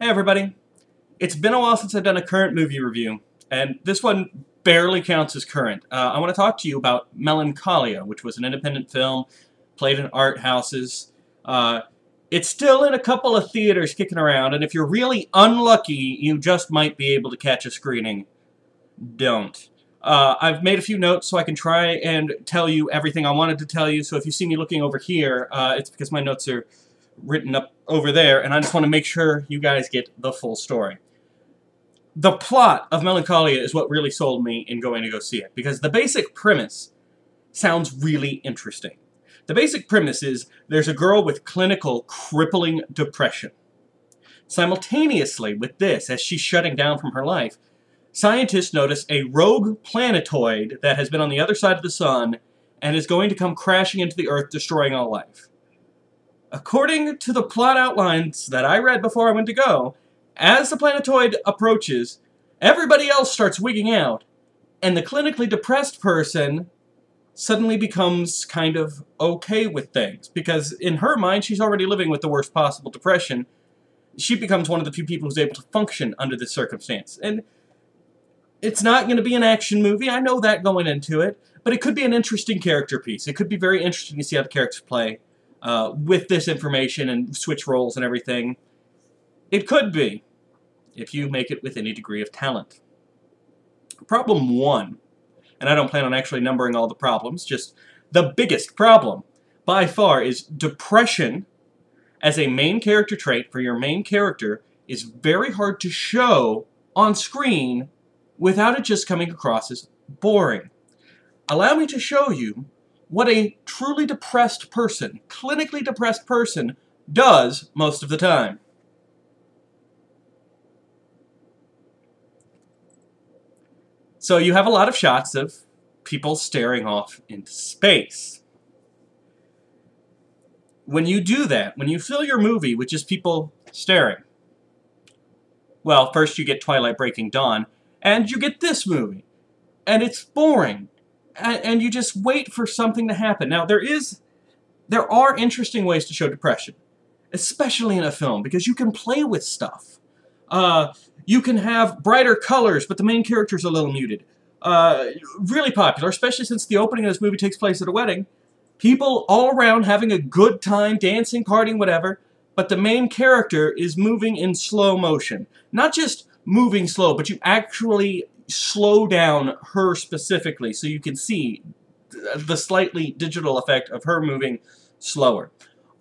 Hey everybody, it's been a while since I've done a current movie review, and this one barely counts as current. I want to talk to you about Melancholia, which was an independent film, played in art houses. It's still in a couple of theaters kicking around, and if you're really unlucky, you just might be able to catch a screening. Don't. I've made a few notes so I can try and tell you everything I wanted to tell you, so if you see me looking over here, it's because my notes are written up over there, and I just want to make sure you guys get the full story. The plot of Melancholia is what really sold me in going to go see it, because the basic premise sounds really interesting. The basic premise is there's a girl with clinical, crippling depression. Simultaneously with this, as she's shutting down from her life, scientists notice a rogue planetoid that has been on the other side of the sun and is going to come crashing into the Earth, destroying all life. According to the plot outlines that I read before I went to go, as the planetoid approaches, everybody else starts wigging out, and the clinically depressed person suddenly becomes kind of okay with things, because in her mind, she's already living with the worst possible depression. She becomes one of the few people who's able to function under this circumstance. And it's not going to be an action movie, I know that going into it, but it could be an interesting character piece. It could be very interesting to see how the characters play with this information and switch roles and everything. It could be, if you make it with any degree of talent. Problem one, and I don't plan on actually numbering all the problems, just the biggest problem by far is depression as a main character trait for your main character is very hard to show on screen without it just coming across as boring. Allow me to show you what a truly depressed person, clinically depressed person, does most of the time. So you have a lot of shots of people staring off into space. When you do that, when you fill your movie with just people staring, well, first you get Twilight Breaking Dawn, and you get this movie, and it's boring. And you just wait for something to happen. Now, there are interesting ways to show depression, especially in a film, because you can play with stuff. You can have brighter colors, but the main character's a little muted. Really popular, especially since the opening of this movie takes place at a wedding. People all around having a good time, dancing, partying, whatever, but the main character is moving in slow motion. Not just moving slow, but you actually slow down her specifically so you can see the slightly digital effect of her moving slower.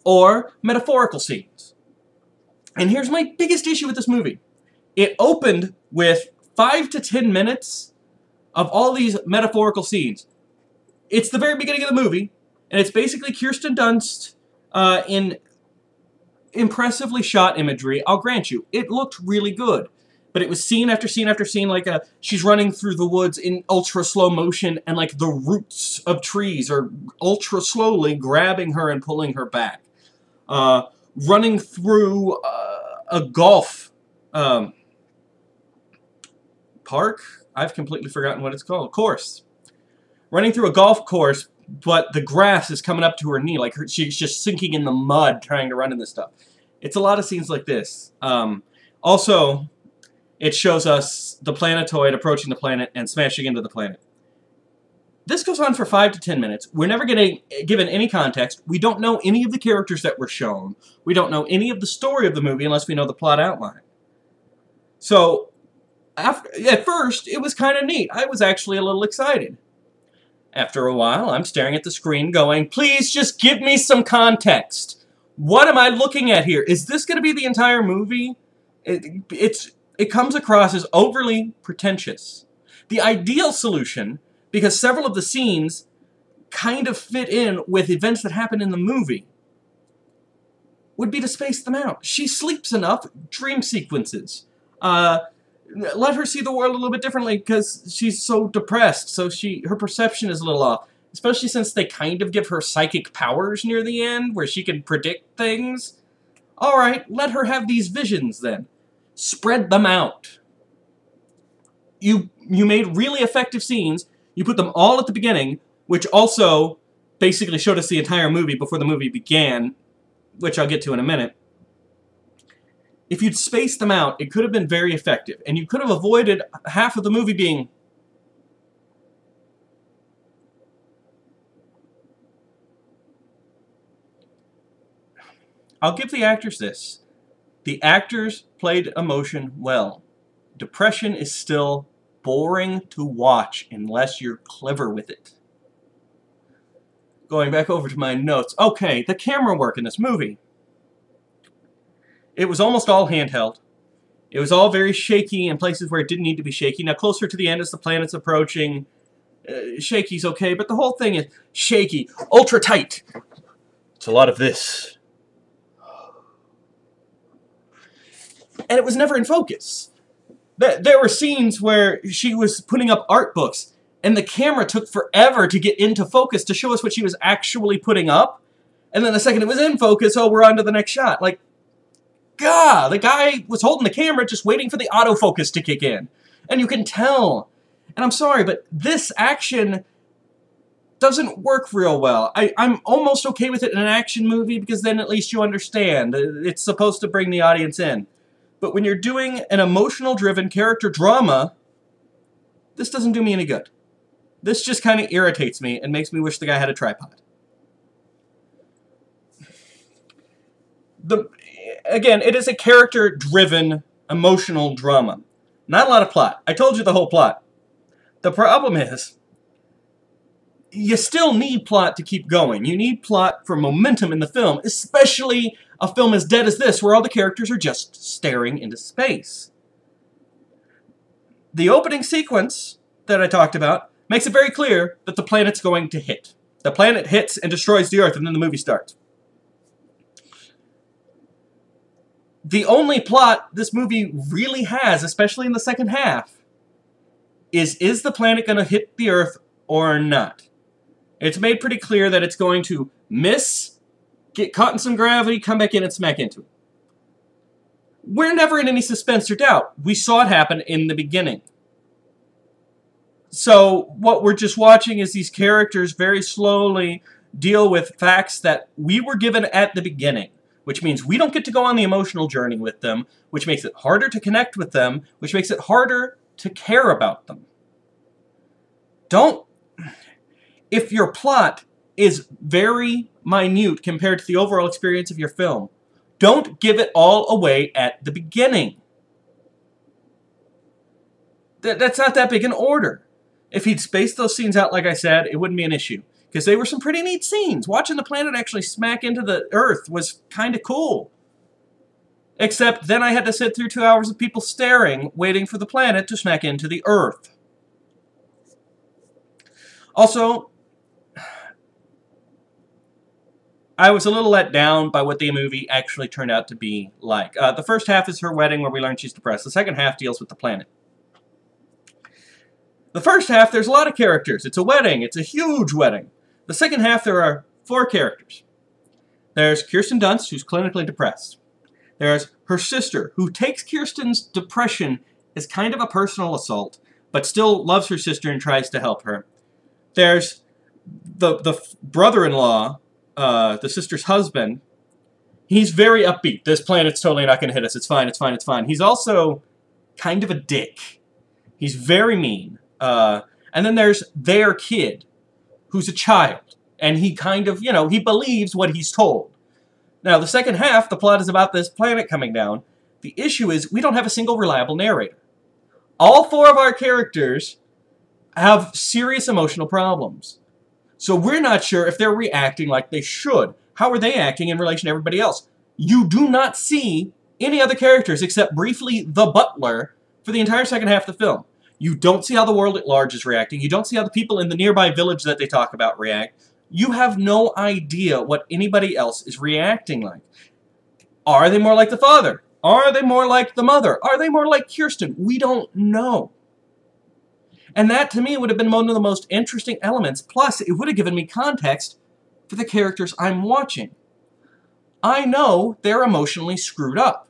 Or metaphorical scenes. And here's my biggest issue with this movie. It opened with 5 to 10 minutes of all these metaphorical scenes. It's the very beginning of the movie, and it's basically Kirsten Dunst in impressively shot imagery. I'll grant you, it looked really good. But it was scene after scene after scene, like she's running through the woods in ultra slow motion, and like the roots of trees are ultra slowly grabbing her and pulling her back. Running through a golf park? I've completely forgotten what it's called. Course. Running through a golf course, but the grass is coming up to her knee, like she's just sinking in the mud trying to run in this stuff. It's a lot of scenes like this. Also, it shows us the planetoid approaching the planet and smashing into the planet. This goes on for 5 to 10 minutes. We're never getting given any context. We don't know any of the characters that were shown. We don't know any of the story of the movie unless we know the plot outline. So, at first, it was kind of neat. I was actually a little excited. After a while, I'm staring at the screen going, please just give me some context. What am I looking at here? Is this going to be the entire movie? It comes across as overly pretentious. The ideal solution, because several of the scenes kind of fit in with events that happen in the movie, would be to space them out. She sleeps enough, dream sequences. Let her see the world a little bit differently because she's so depressed, so her perception is a little off. Especially since they kind of give her psychic powers near the end, where she can predict things. Alright, let her have these visions then. Spread them out. You made really effective scenes. You put them all at the beginning, which also basically showed us the entire movie before the movie began, which I'll get to in a minute. If you'd spaced them out, it could have been very effective, and you could have avoided half of the movie being... I'll give the actors this. The actors played emotion well. Depression is still boring to watch unless you're clever with it. Going back over to my notes. Okay, the camera work in this movie. It was almost all handheld. It was all very shaky in places where it didn't need to be shaky. Now, closer to the end as the planet's approaching, shaky's okay, but the whole thing is shaky, ultra tight. It's a lot of this. And it was never in focus. There were scenes where she was putting up art books, and the camera took forever to get into focus to show us what she was actually putting up. And then the second it was in focus, oh, we're on to the next shot. Like, God, the guy was holding the camera just waiting for the autofocus to kick in. And you can tell. And I'm sorry, but this action doesn't work real well. I'm almost okay with it in an action movie because then at least you understand. It's supposed to bring the audience in. But when you're doing an emotional-driven character drama, this doesn't do me any good. This just kind of irritates me and makes me wish the guy had a tripod. Again, it is a character-driven, emotional drama. Not a lot of plot. I told you the whole plot. The problem is, you still need plot to keep going. You need plot for momentum in the film, especially a film as dead as this, where all the characters are just staring into space. The opening sequence that I talked about makes it very clear that the planet's going to hit. The planet hits and destroys the Earth, and then the movie starts. The only plot this movie really has, especially in the second half, is the planet going to hit the Earth or not? It's made pretty clear that it's going to miss, get caught in some gravity, come back in and smack into it. We're never in any suspense or doubt. We saw it happen in the beginning. So what we're just watching is these characters very slowly deal with facts that we were given at the beginning, which means we don't get to go on the emotional journey with them, which makes it harder to connect with them, which makes it harder to care about them. If your plot is very minute compared to the overall experience of your film, don't give it all away at the beginning. That's not that big an order. If he'd spaced those scenes out, like I said, it wouldn't be an issue. Because they were some pretty neat scenes. Watching the planet actually smack into the Earth was kind of cool. Except then I had to sit through 2 hours of people staring, waiting for the planet to smack into the Earth. Also, I was a little let down by what the movie actually turned out to be like. The first half is her wedding where we learn she's depressed. The second half deals with the planet. The first half, there's a lot of characters. It's a wedding. It's a huge wedding. The second half, there are 4 characters. There's Kirsten Dunst, who's clinically depressed. There's her sister, who takes Kirsten's depression as kind of a personal assault, but still loves her sister and tries to help her. There's the brother-in-law, the sister's husband. He's very upbeat. This planet's totally not going to hit us. It's fine, it's fine, it's fine. He's also kind of a dick. He's very mean. And then there's their kid, who's a child. And he kind of, he believes what he's told. Now, the second half, the plot is about this planet coming down. The issue is we don't have a single reliable narrator. All 4 of our characters have serious emotional problems. So we're not sure if they're reacting like they should. How are they acting in relation to everybody else? You do not see any other characters except briefly the butler for the entire second half of the film. You don't see how the world at large is reacting. You don't see how the people in the nearby village that they talk about react. You have no idea what anybody else is reacting like. Are they more like the father? Are they more like the mother? Are they more like Kirsten? We don't know. And that, to me, would have been one of the most interesting elements. Plus, it would have given me context for the characters I'm watching. I know they're emotionally screwed up.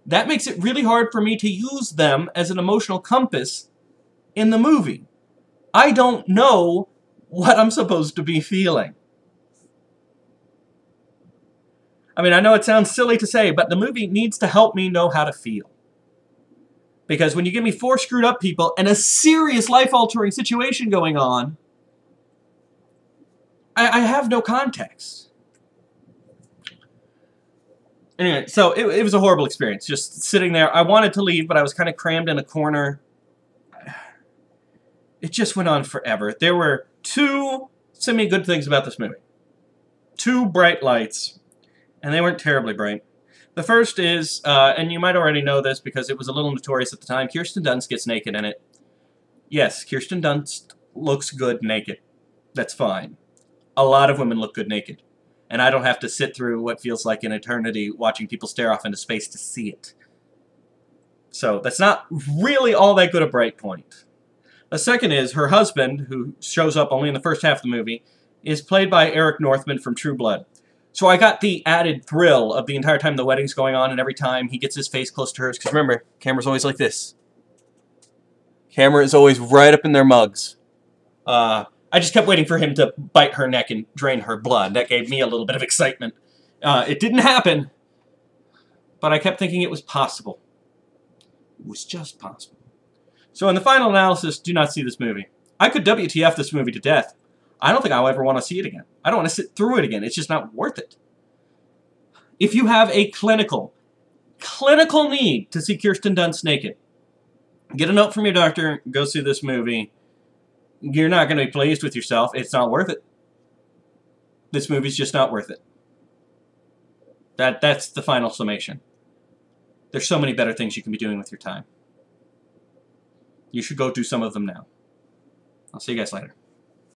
That makes it really hard for me to use them as an emotional compass in the movie. I don't know what I'm supposed to be feeling. I mean, I know it sounds silly to say, but the movie needs to help me know how to feel. Because when you give me 4 screwed up people and a serious life-altering situation going on, I have no context. Anyway, so it was a horrible experience. Just sitting there. I wanted to leave, but I was kind of crammed in a corner. It just went on forever. There were 2 semi-good things about this movie. 2 bright lights, and they weren't terribly bright. The first is, and you might already know this because it was a little notorious at the time, Kirsten Dunst gets naked in it. Yes, Kirsten Dunst looks good naked. That's fine. A lot of women look good naked. And I don't have to sit through what feels like an eternity watching people stare off into space to see it. So that's not really all that good a bright point. The second is her husband, who shows up only in the first half of the movie, is played by Eric Northman from True Blood. So I got the added thrill of the entire time the wedding's going on and every time he gets his face close to hers. Because remember, camera's always like this. Camera is always right up in their mugs. I just kept waiting for him to bite her neck and drain her blood. That gave me a little bit of excitement. It didn't happen, but I kept thinking it was possible. It was just possible. So in the final analysis, do not see this movie. I could WTF this movie to death. I don't think I'll ever want to see it again. I don't want to sit through it again. It's just not worth it. If you have a clinical need to see Kirsten Dunst naked, get a note from your doctor, go see this movie. You're not going to be pleased with yourself. It's not worth it. This movie's just not worth it. That's the final summation. There's so many better things you can be doing with your time. You should go do some of them now. I'll see you guys later.